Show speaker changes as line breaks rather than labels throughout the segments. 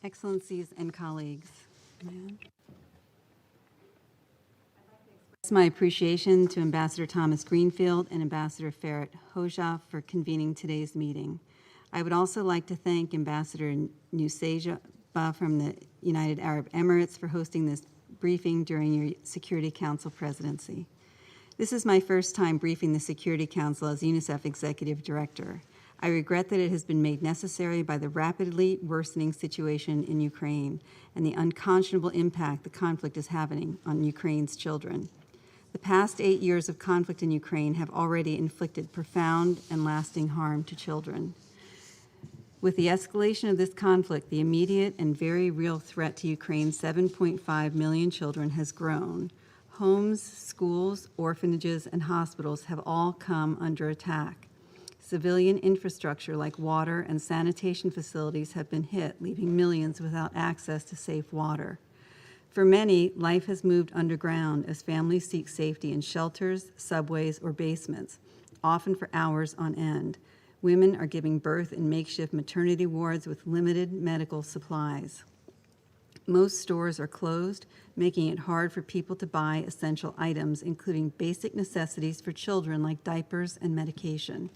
Excellencies and colleagues, it's my appreciation to Ambassador Thomas Greenfield and Ambassador Ferret Hoja for convening today's meeting. I would also like to thank Ambassador Nusseja from the United Arab Emirates for hosting this briefing during your Security Council presidency. This is my first time briefing the Security Council as UNICEF Executive Director. I regret that it has been made necessary by the rapidly worsening situation in Ukraine and the unconscionable impact the conflict is having on Ukraine's children. The past 8 years of conflict in Ukraine have already inflicted profound and lasting harm to children. With the escalation of this conflict, the immediate and very real threat to Ukraine's 7.5 million children has grown. Homes, schools, orphanages, and hospitals have all come under attack. Civilian infrastructure like water and sanitation facilities have been hit, leaving millions without access to safe water. For many, life has moved underground as families seek safety in shelters, subways, or basements, often for hours on end. Women are giving birth in makeshift maternity wards with limited medical supplies. Most stores are closed, making it hard for people to buy essential items, including basic necessities for children like diapers and medication.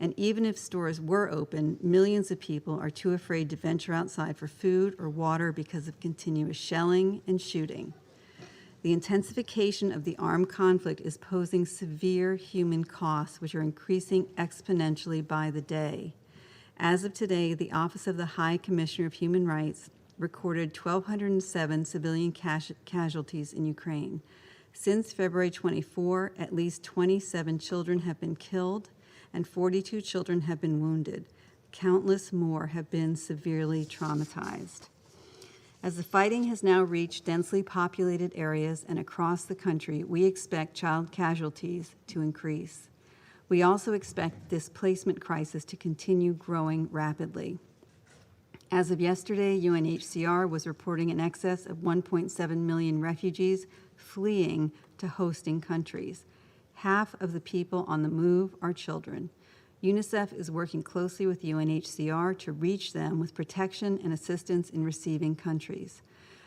And even if stores were open, millions of people are too afraid to venture outside for food or water because of continuous shelling and shooting. The intensification of the armed conflict is posing severe human costs, which are increasing exponentially by the day. As of today, the Office of the High Commissioner of Human Rights recorded 1,207 civilian casualties in Ukraine. Since February 24, at least 27 children have been killed and 42 children have been wounded. Countless more have been severely traumatized. As the fighting has now reached densely populated areas and across the country, we expect child casualties to increase. We also expect the displacement crisis to continue growing rapidly. As of yesterday, UNHCR was reporting in excess of 1.7 million refugees fleeing to hosting countries. Half of the people on the move are children. UNICEF is working closely with UNHCR to reach them with protection and assistance in receiving countries.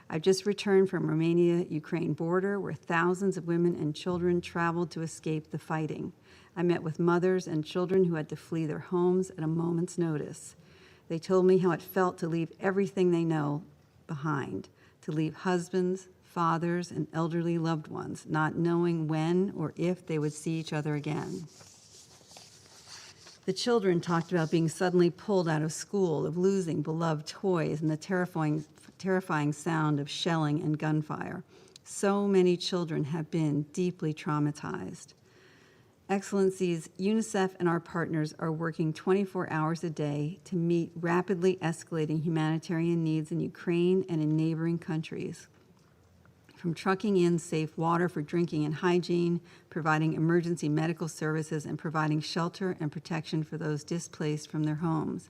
I've just returned from Romania-Ukraine border where thousands of women and children traveled to escape the fighting. I met with mothers and children who had to flee their homes at a moment's notice. They told me how it felt to leave everything they know behind, to leave husbands, fathers, and elderly loved ones, not knowing when or if they would see each other again. The children talked about being suddenly pulled out of school, of losing beloved toys, and the terrifying sound of shelling and gunfire. So many children have been deeply traumatized. Excellencies, UNICEF and our partners are working 24 hours a day to meet rapidly escalating humanitarian needs in Ukraine and in neighboring countries. From trucking in safe water for drinking and hygiene, providing emergency medical services, and providing shelter and protection for those displaced from their homes.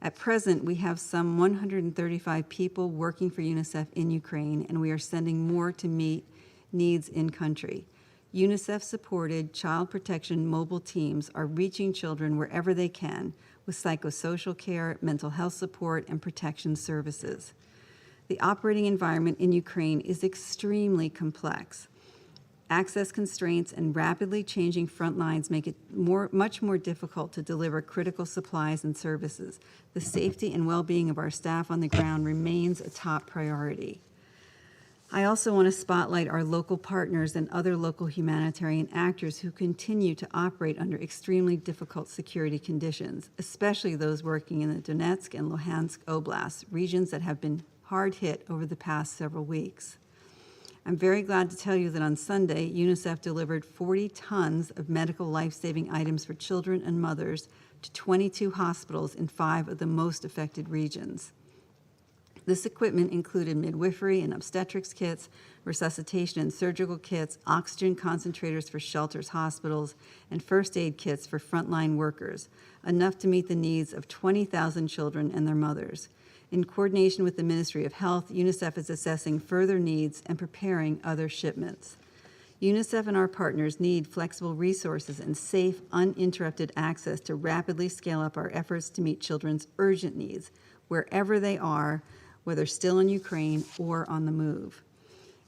At present, we have some 135 people working for UNICEF in Ukraine, and we are sending more to meet needs in country. UNICEF-supported child protection mobile teams are reaching children wherever they can with psychosocial care, mental health support, and protection services. The operating environment in Ukraine is extremely complex. Access constraints and rapidly changing front lines make it much more difficult to deliver critical supplies and services. The safety and well-being of our staff on the ground remains a top priority. I also want to spotlight our local partners and other local humanitarian actors who continue to operate under extremely difficult security conditions, especially those working in the Donetsk and Luhansk Oblasts, regions that have been hard hit over the past several weeks. I'm very glad to tell you that on Sunday, UNICEF delivered 40 tons of medical life-saving items for children and mothers to 22 hospitals in 5 of the most affected regions. This equipment included midwifery and obstetrics kits, resuscitation and surgical kits, oxygen concentrators for shelters, hospitals, and first aid kits for frontline workers, enough to meet the needs of 20,000 children and their mothers. In coordination with the Ministry of Health, UNICEF is assessing further needs and preparing other shipments. UNICEF and our partners need flexible resources and safe, uninterrupted access to rapidly scale up our efforts to meet children's urgent needs, wherever they are, whether still in Ukraine or on the move.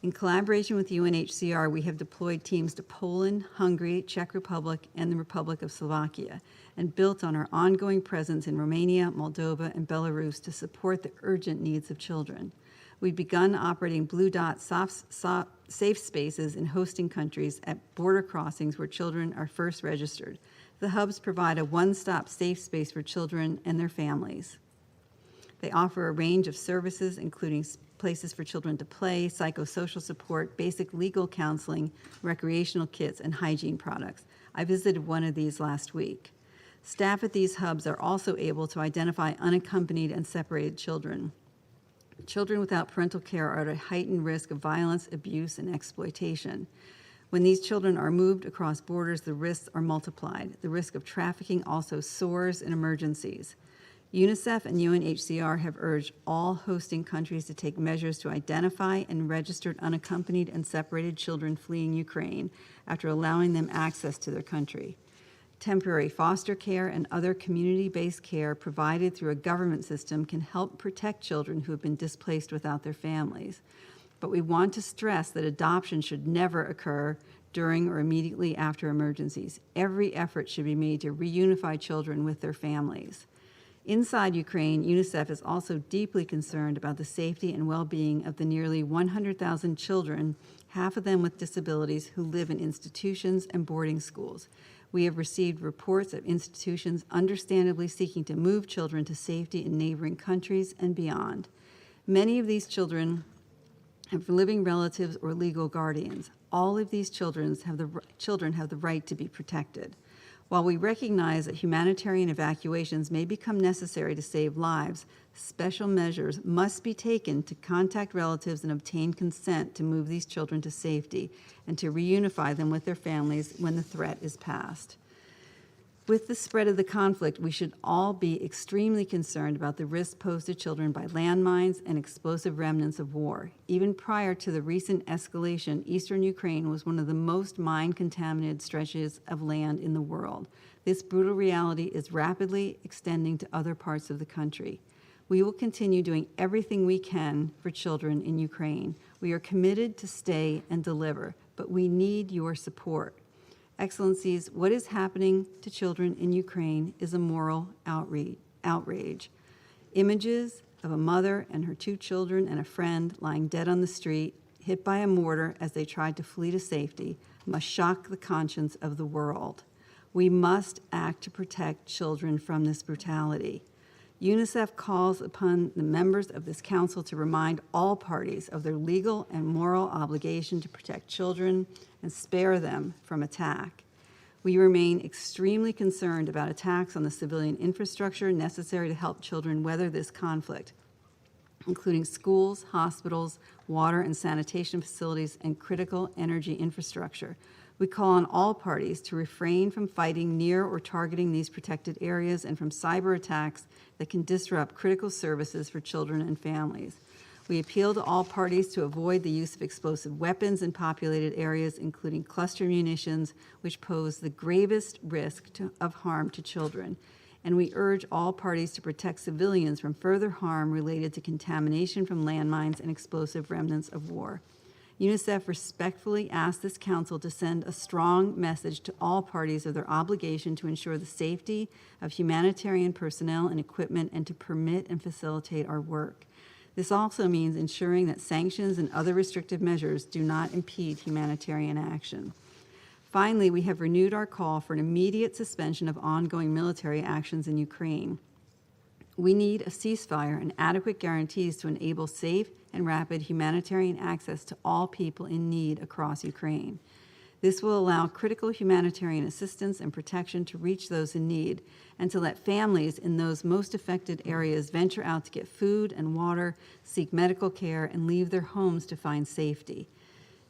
In collaboration with UNHCR, we have deployed teams to Poland, Hungary, Czech Republic, and the Republic of Slovakia, and built on our ongoing presence in Romania, Moldova, and Belarus to support the urgent needs of children. We've begun operating Blue Dot safe spaces in hosting countries at border crossings where children are first registered. The hubs provide a one-stop safe space for children and their families. They offer a range of services, including places for children to play, psychosocial support, basic legal counseling, recreational kits, and hygiene products. I visited one of these last week. Staff at these hubs are also able to identify unaccompanied and separated children. Children without parental care are at a heightened risk of violence, abuse, and exploitation. When these children are moved across borders, the risks are multiplied. The risk of trafficking also soars in emergencies. UNICEF and UNHCR have urged all hosting countries to take measures to identify and register unaccompanied and separated children fleeing Ukraine after allowing them access to their country. Temporary foster care and other community-based care provided through a government system can help protect children who have been displaced without their families. But we want to stress that adoption should never occur during or immediately after emergencies. Every effort should be made to reunify children with their families. Inside Ukraine, UNICEF is also deeply concerned about the safety and well-being of the nearly 100,000 children, half of them with disabilities, who live in institutions and boarding schools. We have received reports of institutions understandably seeking to move children to safety in neighboring countries and beyond. Many of these children have living relatives or legal guardians. All of these children have the right to be protected. While we recognize that humanitarian evacuations may become necessary to save lives, special measures must be taken to contact relatives and obtain consent to move these children to safety and to reunify them with their families when the threat is past. With the spread of the conflict, we should all be extremely concerned about the risk posed to children by landmines and explosive remnants of war. Even prior to the recent escalation, eastern Ukraine was one of the most mine-contaminated stretches of land in the world. This brutal reality is rapidly extending to other parts of the country. We will continue doing everything we can for children in Ukraine. We are committed to stay and deliver, but we need your support. Excellencies, what is happening to children in Ukraine is a moral outrage. Images of a mother and her 2 children and a friend lying dead on the street, hit by a mortar as they tried to flee to safety, must shock the conscience of the world. We must act to protect children from this brutality. UNICEF calls upon the members of this council to remind all parties of their legal and moral obligation to protect children and spare them from attack. We remain extremely concerned about attacks on the civilian infrastructure necessary to help children weather this conflict, including schools, hospitals, water and sanitation facilities, and critical energy infrastructure. We call on all parties to refrain from fighting near or targeting these protected areas and from cyber attacks that can disrupt critical services for children and families. We appeal to all parties to avoid the use of explosive weapons in populated areas, including cluster munitions, which pose the gravest risk of harm to children. And we urge all parties to protect civilians from further harm related to contamination from landmines and explosive remnants of war. UNICEF respectfully asks this council to send a strong message to all parties of their obligation to ensure the safety of humanitarian personnel and equipment and to permit and facilitate our work. This also means ensuring that sanctions and other restrictive measures do not impede humanitarian action. Finally, we have renewed our call for an immediate suspension of ongoing military actions in Ukraine. We need a ceasefire and adequate guarantees to enable safe and rapid humanitarian access to all people in need across Ukraine. This will allow critical humanitarian assistance and protection to reach those in need and to let families in those most affected areas venture out to get food and water, seek medical care, and leave their homes to find safety.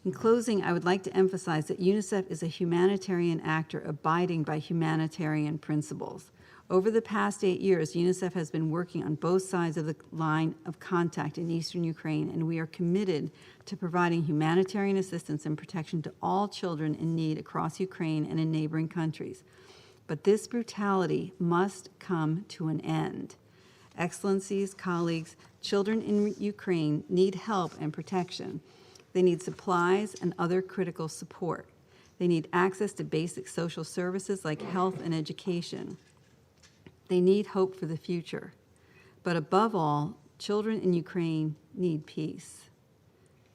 In closing, I would like to emphasize that UNICEF is a humanitarian actor abiding by humanitarian principles. Over the past 8 years, UNICEF has been working on both sides of the line of contact in eastern Ukraine, and we are committed to providing humanitarian assistance and protection to all children in need across Ukraine and in neighboring countries. But this brutality must come to an end. Excellencies, colleagues, Children in Ukraine need help and protection. They need supplies and other critical support. They need access to basic social services like health and education. They need hope for the future. But above all, children in Ukraine need peace.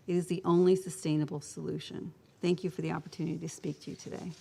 It is the only sustainable solution. Thank you for the opportunity to speak to you today.